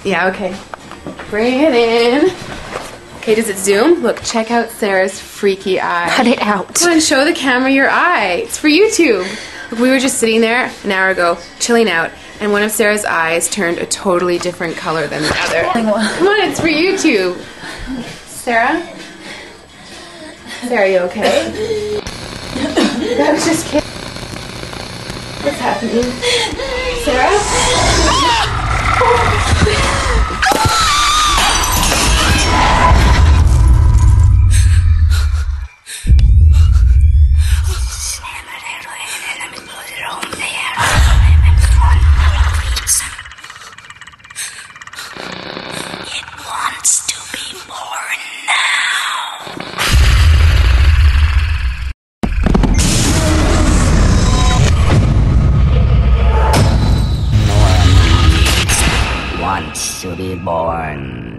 Yeah, okay. Bring it in. Okay, does it zoom? Look, check out Sarah's freaky eye. Cut it out. Come on, show the camera your eye. It's for YouTube. Look, we were just sitting there an hour ago, chilling out, and one of Sarah's eyes turned a totally different color than the other. Come on, it's for YouTube. Sarah? Sarah, you okay? That was just kidding. What's happening? Sarah? Wants to be born.